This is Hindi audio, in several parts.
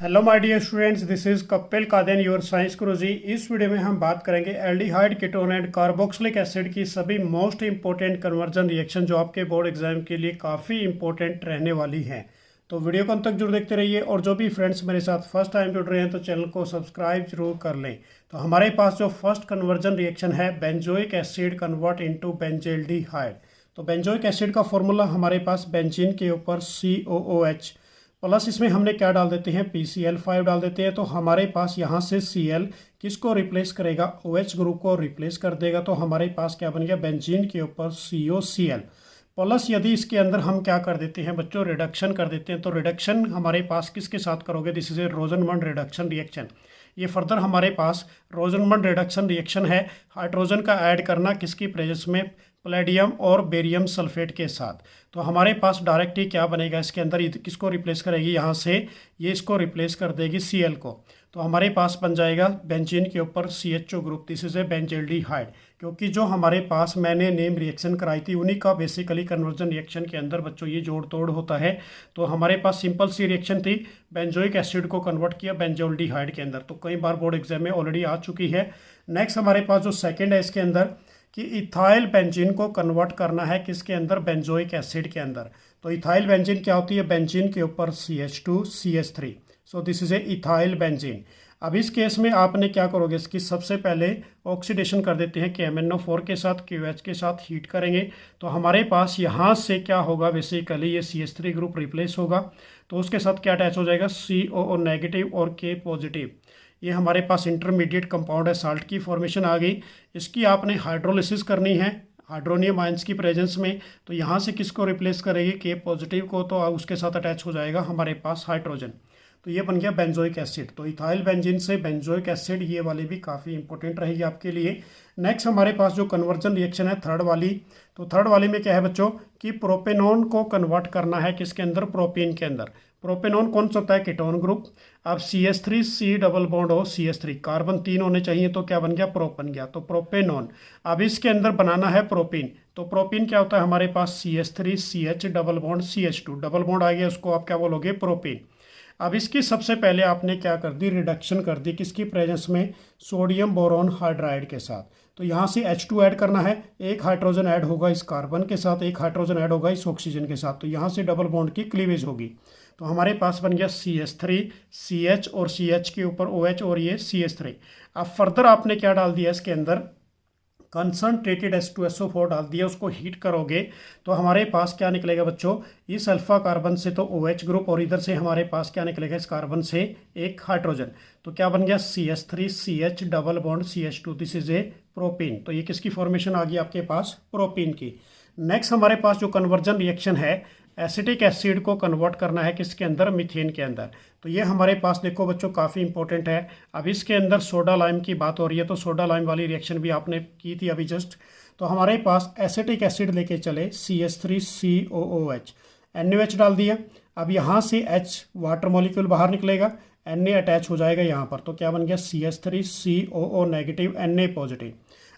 Hello my dear students, this is Kapil Kaden your science Guruji. इस वीडियो में हम बात करेंगे aldehyde ketone and carboxylic acid की सभी मोस्ट इंपॉर्टेंट कन्वर्जन रिएक्शन जो आपके बोर्ड एग्जाम के लिए काफ़ी इंपॉर्टेंट रहने वाली हैं। तो वीडियो को अंत तक जरूर देखते रहिए और जो भी फ्रेंड्स मेरे साथ फर्स्ट टाइम जुड़ रहे हैं तो चैनल को सब्सक्राइब जरूर कर लें। तो हमारे पास जो फर्स्ट कन्वर्जन रिएक्शन है benzoic acid convert into benzaldehyde. तो बेंजोइक एसिड का फॉर्मूला हमारे पास बेंजीन के ऊपर COOH प्लस इसमें हमने क्या डाल देते हैं PCl5 डाल देते हैं। तो हमारे पास यहाँ से Cl किसको रिप्लेस करेगा, OH ग्रुप को रिप्लेस कर देगा। तो हमारे पास क्या बन गया, बेंजीन के ऊपर COCl प्लस यदि इसके अंदर हम क्या कर देते हैं बच्चों, रिडक्शन कर देते हैं। तो रिडक्शन हमारे पास किसके साथ करोगे, this is A रोजनमंड reduction reaction. ये फर्दर हमारे पास रोजनमंड रिडक्शन रिएक्शन है, हाइड्रोजन का ऐड करना किसकी प्रेजेंस में, पैलेडियम और बेरियम सल्फेट के साथ। तो हमारे पास डायरेक्ट ही क्या बनेगा, इसके अंदर किसको रिप्लेस करेगी, यहाँ से ये इसको रिप्लेस कर देगी Cl को। तो हमारे पास बन जाएगा बेंजीन के ऊपर CHO group, this is A benzaldehyde. क्योंकि जो हमारे पास मैंने नेम रिएक्शन कराई थी उन्हीं का बेसिकली कन्वर्जन रिएक्शन के अंदर बच्चों ये जोड़ तोड़ होता है। तो हमारे पास सिंपल सी रिएक्शन थी, बेंजोइक एसिड को कन्वर्ट किया बेंजल्डिहाइड के अंदर। तो कई बार बोर्ड एग्जाम में ऑलरेडी आ चुकी है। नेक्स्ट हमारे पास जो सेकेंड है इसके अंदर कि इथाइल बेंजीन को कन्वर्ट करना है किसके अंदर, बेंजोइक एसिड के अंदर। तो इथाइल बेंजीन क्या होती है, बेंजीन के ऊपर CH2 CH3। So this is A ethyl benzene. अब इस केस में आपने क्या करोगे, इसकी सबसे पहले ऑक्सीडेशन कर देते हैं KMnO4 के साथ, QH के साथ हीट करेंगे। तो हमारे पास यहाँ से क्या होगा, बेसिकली ये CH3 ग्रुप रिप्लेस होगा। तो उसके साथ क्या अटैच हो जाएगा, COO नेगेटिव और K पॉजिटिव। ये हमारे पास इंटरमीडिएट कंपाउंड है, साल्ट की फॉर्मेशन आ गई। इसकी आपने हाइड्रोलिसिस करनी है हाइड्रोनियम आयंस की प्रेजेंस में। तो यहाँ से किसको रिप्लेस करेगी, K पॉजिटिव को। तो उसके साथ अटैच हो जाएगा हमारे पास हाइड्रोजन। तो ये बन गया बेंजोइक एसिड। तो इथाइल बेंजीन से बेंजोइक एसिड, ये वाली भी काफ़ी इंपॉर्टेंट रहेगी आपके लिए। नेक्स्ट हमारे पास जो कन्वर्जन रिएक्शन है थर्ड वाली। तो थर्ड वाली में क्या है बच्चों कि प्रोपेनॉन को कन्वर्ट करना है किसके अंदर, प्रोपीन के अंदर। प्रोपेनॉन कौन सा होता है, कीटोन ग्रुप। अब CH3C डबल बॉन्ड हो CH3, कार्बन 3 होने चाहिए। तो क्या बन गया, प्रोप बन गया। तो प्रोपेनॉन। अब इसके अंदर बनाना है प्रोपीन। तो प्रोपीन क्या होता है हमारे पास, CH3CH double bond CH2 double bond आ गया, उसको आप क्या बोलोगे, प्रोपीन। अब इसकी सबसे पहले आपने क्या कर दी, रिडक्शन कर दी किसकी प्रेजेंस में, सोडियम बोरोन हाइड्राइड के साथ। तो यहाँ से H2 ऐड करना है, एक हाइड्रोजन ऐड होगा इस कार्बन के साथ, एक हाइड्रोजन ऐड होगा इस ऑक्सीजन के साथ। तो यहाँ से डबल बॉन्ड की क्लीवेज होगी। तो हमारे पास बन गया CH3 CH और CH के ऊपर OH और ये CH3। अब फर्दर आपने क्या डाल दिया इसके अंदर, कंसनट्रेटेड H2SO4 डाल दिया, उसको हीट करोगे तो हमारे पास क्या निकलेगा बच्चों, इस अल्फा कार्बन से तो OH ग्रुप और इधर से हमारे पास क्या निकलेगा, इस कार्बन से एक हाइड्रोजन। तो क्या बन गया, CH3 CH double bond CH2, this is A propene. तो ये किसकी फॉर्मेशन आ गई आपके पास, प्रोपीन की। नेक्स्ट हमारे पास जो कन्वर्जन रिएक्शन है, एसिटिक एसिड को कन्वर्ट करना है किसके अंदर, मीथेन के अंदर। तो ये हमारे पास देखो बच्चों काफ़ी इंपॉर्टेंट है। अब इसके अंदर सोडा लाइम की बात हो रही है, तो सोडा लाइम वाली रिएक्शन भी आपने की थी अभी जस्ट। तो हमारे पास एसिटिक एसिड लेके चले CH3COOH, NaOH डाल दिया। अब यहाँ से H वाटर मॉलिक्यूल बाहर निकलेगा, Na अटैच हो जाएगा यहाँ पर। तो क्या बन गया, CH3COO नेगेटिव Na पॉजिटिव।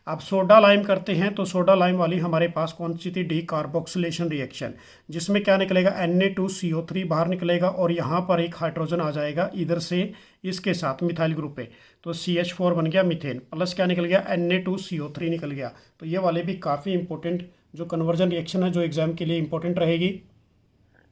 अब सोडा लाइम करते हैं, तो सोडा लाइम वाली हमारे पास कौन सी थी, डी कार्बोक्सिलेशन रिएक्शन, जिसमें क्या निकलेगा, Na2CO3 बाहर निकलेगा और यहाँ पर एक हाइड्रोजन आ जाएगा इधर से इसके साथ मिथाइल ग्रुप पे। तो CH4 बन गया मीथेन, प्लस क्या निकल गया, Na2CO3 निकल गया। तो ये वाले भी काफ़ी इंपॉर्टेंट जो कन्वर्जन रिएक्शन है जो एग्जाम के लिए इंपॉर्टेंट रहेगी।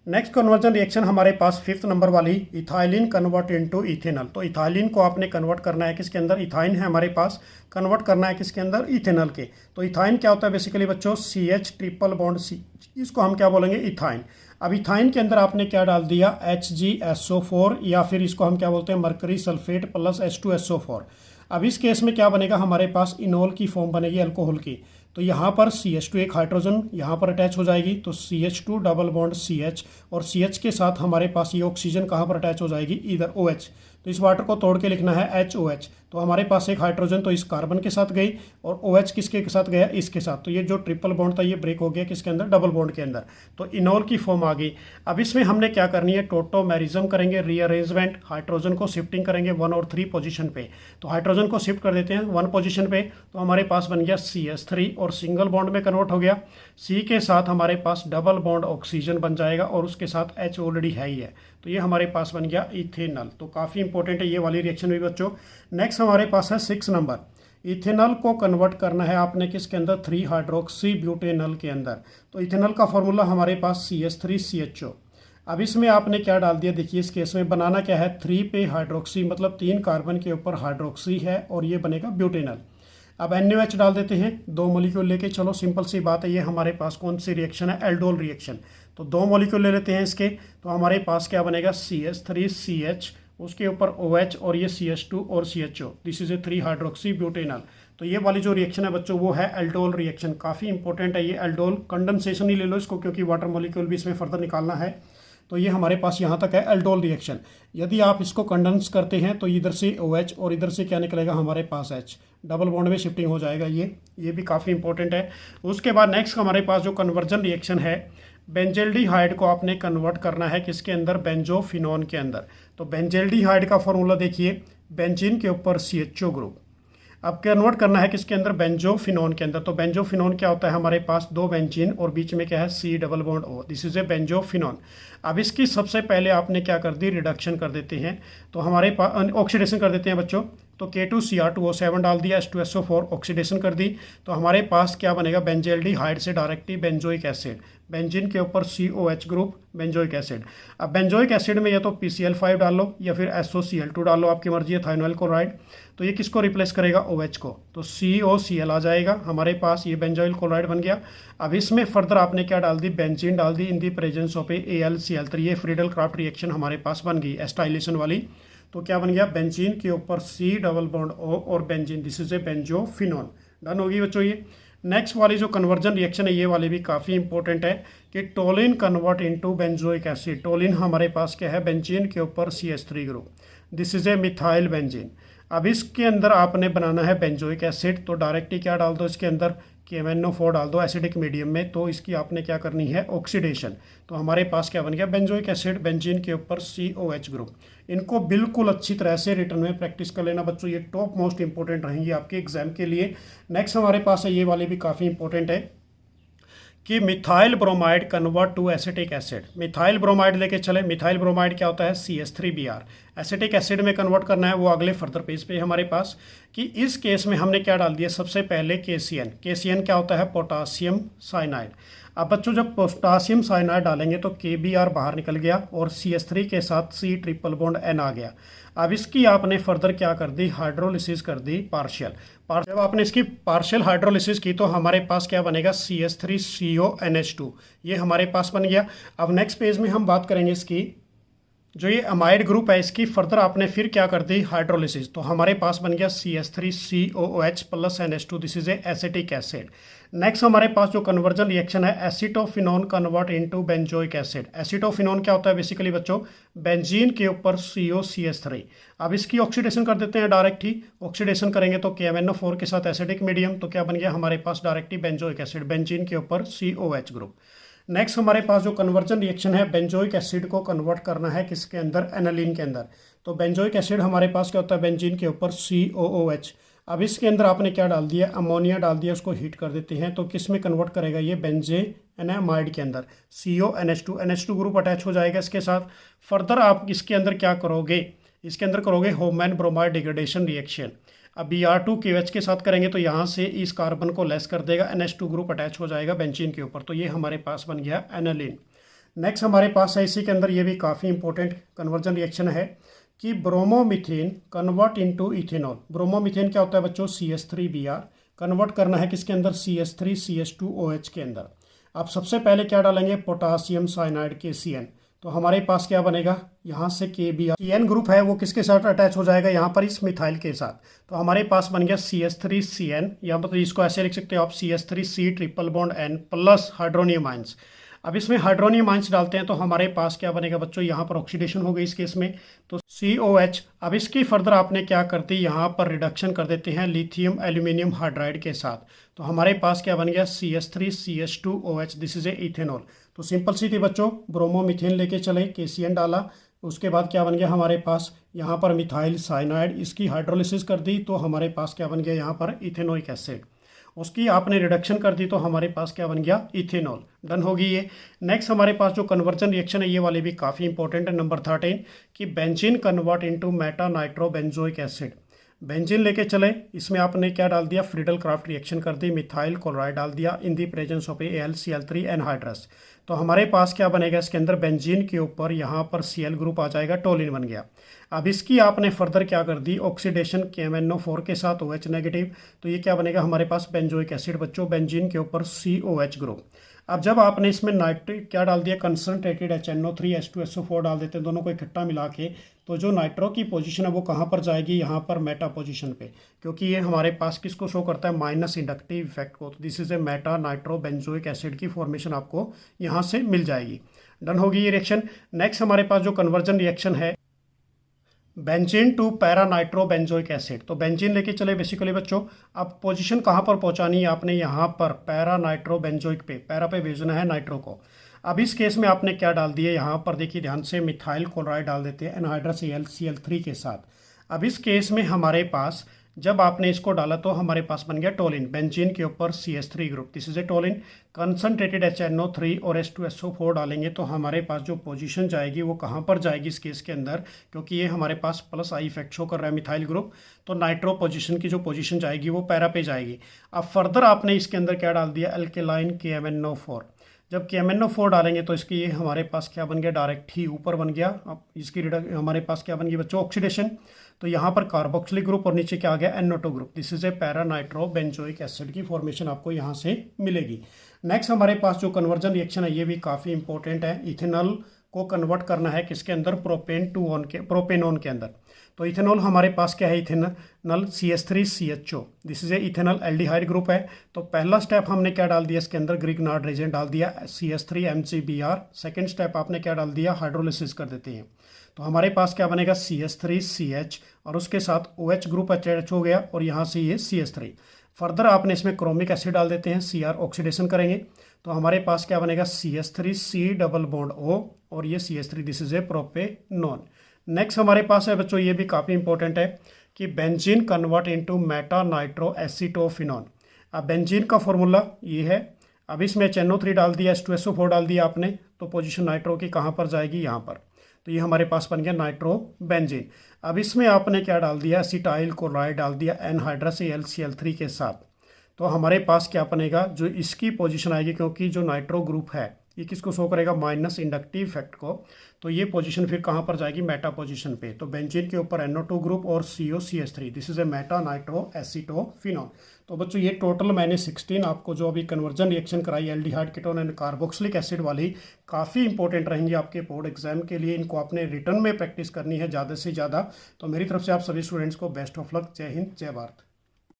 नेक्स्ट कन्वर्जन रिएक्शन हमारे पास फिफ्थ नंबर वाली, इथाइलिन कन्वर्ट इनटू इथेनॉल। तो इथाइलिन को आपने कन्वर्ट करना है किसके अंदर, इथाइन है हमारे पास, कन्वर्ट करना है किसके अंदर, इथेनॉल के। तो इथाइन क्या होता है बेसिकली बच्चों, CH ट्रिपल बॉन्ड C, इसको हम क्या बोलेंगे, इथाइन। अब इथाइन के अंदर आपने क्या डाल दिया, HgSO4, या फिर इसको हम क्या बोलते हैं, मरकरी सल्फेट प्लस H2SO4। अब इस केस में क्या बनेगा हमारे पास, इनोल की फॉर्म बनेगी अल्कोहल की। तो यहाँ पर CH2 एक हाइड्रोजन यहाँ पर अटैच हो जाएगी, तो CH2 डबल बॉन्ड CH, और CH के साथ हमारे पास ये ऑक्सीजन कहाँ पर अटैच हो जाएगी, इधर OH। तो इस वाटर को तोड़ के लिखना है HOH। तो हमारे पास एक हाइड्रोजन तो इस कार्बन के साथ गई और OH किसके साथ गया, इसके साथ। तो ये जो ट्रिपल बॉन्ड था ये ब्रेक हो गया किसके अंदर, डबल बॉन्ड के अंदर। तो इनोल की फॉर्म आ गई। अब इसमें हमने क्या करनी है, टोटोमेरिज्म करेंगे, रीअरेंजमेंट, हाइड्रोजन को शिफ्टिंग करेंगे 1 और 3 पोजीशन पे। तो हाइड्रोजन को शिफ्ट कर देते हैं 1 पोजीशन पे। तो हमारे पास बन गया CH3 और सिंगल बॉन्ड में कन्वर्ट हो गया। C के साथ हमारे पास डबल बॉन्ड ऑक्सीजन बन जाएगा और उसके साथ H ऑलरेडी है ही है। तो ये हमारे पास बन गया इथेनॉल। तो काफ़ी इंपॉर्टेंट है ये वाली रिएक्शन भी बच्चों। नेक्स्ट हमारे पास है 6 नंबर। इथेनॉल को कन्वर्ट करना है आपने किसके अंदर, 3 हाइड्रोक्सी ब्यूटेनॉल के अंदर। तो इथेनॉल का फॉर्मूला हमारे पास CH3CHO। अब इसमें आपने क्या डाल दिया, देखिए इस केस में बनाना क्या है, 3 पे हाइड्रोक्सी मतलब 3 कार्बन के ऊपर हाइड्रोक्सी है और ये बनेगा ब्यूटेनॉल। अब NaOH डाल देते हैं, 2 मॉलिक्यूल लेके चलो, सिंपल सी बात है। ये हमारे पास कौन सी रिएक्शन है, एल्डोल रिएक्शन। तो 2 मॉलिक्यूल ले लेते हैं इसके, तो हमारे पास क्या बनेगा, CH3CH, उसके ऊपर OH और ये CH2 और CHO, this is A 3 hydroxy butanol. तो ये वाली जो रिएक्शन है बच्चों वो है एल्डोल रिएक्शन। काफ़ी इंपॉर्टेंट है ये एल्डोल। कंडेंसेशन ही ले लो इसको, क्योंकि वाटर मॉलिक्यूल भी इसमें फर्दर निकालना है। तो ये हमारे पास यहाँ तक है एल्डोल रिएक्शन। यदि आप इसको कंडेंस करते हैं तो इधर से OH और इधर से क्या निकलेगा हमारे पास H, डबल बॉन्ड में शिफ्टिंग हो जाएगा। ये भी काफ़ी इंपॉर्टेंट है। उसके बाद नेक्स्ट हमारे पास जो कन्वर्जन रिएक्शन है, बेंजल्डिहाइड को आपने कन्वर्ट करना है किसके अंदर, बेंजोफिनोन के अंदर। तो बेंजल्डिहाइड का फॉर्मूला देखिए, बेंजीन के ऊपर CHO ग्रुप। अब कन्वर्ट करना है किसके अंदर, बेंजोफिनोन के अंदर। तो बेंजोफिनोन क्या होता है, हमारे पास 2 बेंजीन और बीच में क्या है, C double bond O, this is A benzophenone. अब इसकी सबसे पहले आपने क्या कर दी, रिडक्शन कर देते हैं। तो हमारे पास ऑक्सीडेशन कर देते हैं बच्चों। तो K2Cr2O7 डाल दिया, H2SO4 ऑक्सीडेशन कर दी। तो हमारे पास क्या बनेगा, बेंजल्डिहाइड से डायरेक्टली बेंजोइक एसिड, बेंजीन के ऊपर COH ग्रुप, बेंजोइक एसिड। अब बेंजोइक एसिड में या तो PCl5 डाल लो या फिर SOCl2 डाल लो, आपकी मर्जी है, थाइनोइल क्लोराइड। तो ये किसको रिप्लेस करेगा, OH को। तो COCl आ जाएगा हमारे पास, ये बेंजोइल क्लोराइड बन गया। अब इसमें फर्दर आपने क्या डाल दी, बेंजीन डाल दी इन दी प्रेजेंस ऑफ AlCl3। ये फ्रीडल क्राफ्ट रिएक्शन हमारे पास बन गई एस्टाइलेशन वाली। तो क्या बन गया, बेंजीन के ऊपर C डबल बॉन्ड O और benzene, this is A benzophenone. Done होगी बच्चों ये। नेक्स्ट वाली जो कन्वर्जन रिएक्शन है ये वाली भी काफ़ी इंपॉर्टेंट है कि toluene convert into benzoic acid. Toluene हमारे पास क्या है, बेंजीन के ऊपर CH3 group, this is A methyl benzene. अब इसके अंदर आपने बनाना है बेंजोइक एसिड। तो डायरेक्टली क्या डाल दो इसके अंदर, KMnO4 डाल दो एसिडिक मीडियम में। तो इसकी आपने क्या करनी है, ऑक्सीडेशन। तो हमारे पास क्या बन गया, बेंजोइक एसिड, बेंजीन के ऊपर COH ग्रुप। इनको बिल्कुल अच्छी तरह से रिटर्न में प्रैक्टिस कर लेना बच्चों, ये टॉप मोस्ट इंपॉर्टेंट रहेंगे आपके एग्जाम के लिए। नेक्स्ट हमारे पास है ये वाली भी काफ़ी इंपॉर्टेंट है कि methyl bromide convert to acetic acid. Methyl bromide लेके चले, मिथाइल ब्रोमाइड क्या होता है, CH3Br। एसिटिक एसिड में कन्वर्ट करना है, वो अगले फर्दर पेज पे हमारे पास। कि इस केस में हमने क्या डाल दिया, सबसे पहले KCN। KCN क्या होता है, पोटासियम साइनाइड। अब बच्चों जब पोटासियम साइनाइड डालेंगे तो KBr बाहर निकल गया और CH3 के साथ C ट्रिपल बॉन्ड N आ गया। अब इसकी आपने फर्दर क्या कर दी, हाइड्रोलिसिस कर दी पार्शियल। जब आपने इसकी पार्शियल हाइड्रोलिसिस की तो हमारे पास क्या बनेगा, CH3CONH2, ये हमारे पास बन गया। अब नेक्स्ट पेज में हम बात करेंगे इसकी, जो ये अमाइड ग्रुप है इसकी फर्दर आपने फिर क्या कर दी, हाइड्रोलिसिस। तो हमारे पास बन गया CH3COOH plus NH2, this is A acetic acid. Next हमारे पास जो कन्वर्जन रिएक्शन है, acetophenone convert into benzoic acid. Acetophenone क्या होता है, बेसिकली बच्चों बेंजीन के ऊपर COCH3। अब इसकी ऑक्सीडेशन कर देते हैं डायरेक्ट ही। ऑक्सीडेशन करेंगे तो KMnO4 के साथ एसिडिक मीडियम, तो क्या बन गया हमारे पास डायरेक्टली बेंजोइक एसिड, बेंजीन के ऊपर COH ग्रुप। नेक्स्ट हमारे पास जो कन्वर्जन रिएक्शन है, बेंजोइक एसिड को कन्वर्ट करना है किसके अंदर, एनालिन के अंदर। तो बेंजोइक एसिड हमारे पास क्या होता है, बेंजीन के ऊपर COOH। अब इसके अंदर आपने क्या डाल दिया, अमोनिया डाल दिया, उसको हीट कर देते हैं। तो किस में कन्वर्ट करेगा, ये बेंजेनामाइड के अंदर, CONH2 ग्रुप अटैच हो जाएगा इसके साथ। फर्दर आप इसके अंदर क्या करोगे, इसके अंदर करोगे होमैन ब्रोमाइड डिग्रेडेशन रिएक्शन। अब Br2 KOH के साथ करेंगे तो यहाँ से इस कार्बन को लेस कर देगा, NH2 ग्रुप अटैच हो जाएगा बेंजीन के ऊपर। तो ये हमारे पास बन गया एनालिन। नेक्स्ट हमारे पास है इसी के अंदर, ये भी काफ़ी इंपॉर्टेंट कन्वर्जन रिएक्शन है कि bromomethane convert into ethanol. Bromomethane क्या होता है बच्चों, CH3Br। कन्वर्ट करना है किसके अंदर, CH3CH2OH के अंदर। अब सबसे पहले क्या डालेंगे, पोटासियम साइनाइड KCN। तो हमारे पास क्या बनेगा, यहाँ से KBr, CN ग्रुप है वो किसके साथ अटैच हो जाएगा, यहाँ पर इस मिथाइल के साथ। तो हमारे पास बन गया CH3CN, यहाँ पर इसको ऐसे लिख सकते हो आप, CH3C triple bond N plus hydronium ions. अब इसमें हाइड्रोनियम आइंस डालते हैं तो हमारे पास क्या बनेगा बच्चों, यहाँ पर ऑक्सीडेशन हो गई इस केस में, तो COH। अब इसकी फर्दर आपने क्या करती, यहाँ पर रिडक्शन कर देते हैं लिथियम एल्यूमिनियम हाइड्राइड के साथ। तो हमारे पास क्या बन गया, CH3CH2OH, this is A ethanol. तो सिंपल सी थी बच्चों, ब्रोमोमीथेन लेके चले, KCN डाला, उसके बाद क्या बन गया हमारे पास, यहाँ पर मिथाइल साइनाइड, इसकी हाइड्रोलिसिस कर दी तो हमारे पास क्या बन गया यहाँ पर इथेनोइक एसिड। उसकी आपने रिडक्शन कर दी तो हमारे पास क्या बन गया, इथेनॉल। डन होगी ये। नेक्स्ट हमारे पास जो कन्वर्जन रिएक्शन है ये वाली भी काफ़ी इंपॉर्टेंट है, नंबर 13, कि benzene convert into Meta nitrobenzoic acid. Benzene लेके चले, इसमें आपने क्या डाल दिया, फ्रीडल क्राफ्ट रिएक्शन कर दी, मिथाइल क्लोराइड डाल दिया in the presence of AlCl3 anhydrous. तो हमारे पास क्या बनेगा, इसके अंदर बेंजीन के ऊपर यहाँ पर Cl ग्रुप आ जाएगा, टोलिन बन गया। अब इसकी आपने फर्दर क्या कर दी, ऑक्सीडेशन KMnO4 के साथ OH नेगेटिव, तो ये क्या बनेगा हमारे पास बेंजोइक एसिड बच्चों, बेंजीन के ऊपर COH ग्रुप। अब जब आपने इसमें नाइट्रिक क्या डाल दिया, कंसनट्रेटेड HNO3 H2SO4 डाल देते हैं, दोनों को इकट्ठा मिला के, तो जो नाइट्रो की पोजीशन है वो कहाँ पर जाएगी, यहाँ पर मेटा पोजीशन पे, क्योंकि ये हमारे पास किसको शो करता है, माइनस इंडक्टिव इफेक्ट को। तो this is a meta nitro benzoic acid की फॉर्मेशन आपको यहाँ से मिल जाएगी। डन होगी ये रिएक्शन। नेक्स्ट हमारे पास जो कन्वर्जन रिएक्शन है, benzene to para nitro benzoic acid. तो बेंजीन लेके चले बेसिकली बच्चों, अब पोजीशन कहाँ पर पहुँचानी है आपने, यहाँ पर पैरा नाइट्रो बेंजोइक पे, पैरा पे भेजना है नाइट्रो को। अब इस केस में आपने क्या डाल दिया, यहाँ पर देखिए ध्यान से, मिथाइल क्लोराइड डाल देते हैं एनहाइड्रस AlCl3 के साथ। अब इस केस में हमारे पास जब आपने इसको डाला तो हमारे पास बन गया टोलिन, बेंजीन के ऊपर CH3 group, this is A toluene. Concentrated HNO3 और H2SO4 डालेंगे तो हमारे पास जो पोजीशन जाएगी वो कहाँ पर जाएगी इस केस के अंदर, क्योंकि ये हमारे पास प्लस आई इफेक्ट शो कर रहा है मिथाइल ग्रुप, तो नाइट्रो पोजीशन की जो पोजीशन जाएगी वो पैरा पे जाएगी। अब फर्दर आपने इसके अंदर क्या डाल दिया, एल्केलाइन KMnO4। जब KMnO4 डालेंगे तो इसकी ये हमारे पास क्या बन गया, डायरेक्ट ही ऊपर बन गया। अब इसकी हमारे पास क्या बन गई बच्चों, ऑक्सीडेशन। तो यहाँ पर कार्बोक्सिलिक ग्रुप और नीचे क्या आ गया, NO2 group. This is A para nitro benzoic acid की फॉर्मेशन आपको यहाँ से मिलेगी। नेक्स्ट हमारे पास जो कन्वर्जन रिएक्शन है ये भी काफ़ी इंपॉर्टेंट है। इथेनॉल को कन्वर्ट करना है किसके अंदर, प्रोपेनोन के अंदर। तो इथेनॉल हमारे पास क्या है, ethanol CH3CHO, this is A ethanol aldehyde group है। तो पहला स्टेप हमने क्या डाल दिया इसके अंदर, ग्रिग्नार्ड रेजेंट डाल दिया CH3MgBr। सेकेंड स्टेप आपने क्या डाल दिया, हाइड्रोलिसिस कर देते हैं। तो हमारे पास क्या बनेगा, CH3CH और उसके साथ OH ग्रुप अटैच हो गया और यहाँ से ये CH3। फर्दर आपने इसमें क्रोमिक एसिड डाल देते हैं, Cr ऑक्सीडेशन करेंगे तो हमारे पास क्या बनेगा, CH3C डबल बॉन्ड O और ये CH3, this is A propanone. Next हमारे पास है बच्चों, ये भी काफ़ी इंपॉर्टेंट है कि benzene convert into meta nitro acetophenone. अब बेंजीन का फॉर्मूला ये है। अब इसमें HNO3 डाल दिया, H2SO4 डाल दिया आपने, तो पोजीशन नाइट्रो की कहाँ पर जाएगी, यहाँ पर। तो ये हमारे पास बन गया नाइट्रो बेंजीन। अब इसमें आपने क्या डाल दिया, एसिटाइल क्लोराइड डाल दिया एनहाइड्रस AlCl3 के साथ। तो हमारे पास क्या बनेगा, जो इसकी पोजीशन आएगी, क्योंकि जो नाइट्रो ग्रुप है ये किसको शो करेगा, माइनस इंडक्टिव इफेक्ट को, तो ये पोजीशन फिर कहाँ पर जाएगी, मेटा पोजीशन पे। तो बेंजीन के ऊपर NO2 ग्रुप और COCH3, this is a meta nitro acetophenone. तो बच्चों ये टोटल मैंने 16 आपको जो अभी कन्वर्जन रिएक्शन कराई aldehyde ketone and carboxylic acid वाली, काफ़ी इंपॉर्टेंट रहेंगी आपके बोर्ड एग्जाम के लिए। इनको आपने रिटर्न में प्रैक्टिस करनी है ज़्यादा से ज़्यादा। तो मेरी तरफ से आप सभी स्टूडेंट्स को बेस्ट ऑफ लक। जय हिंद, जय भारत।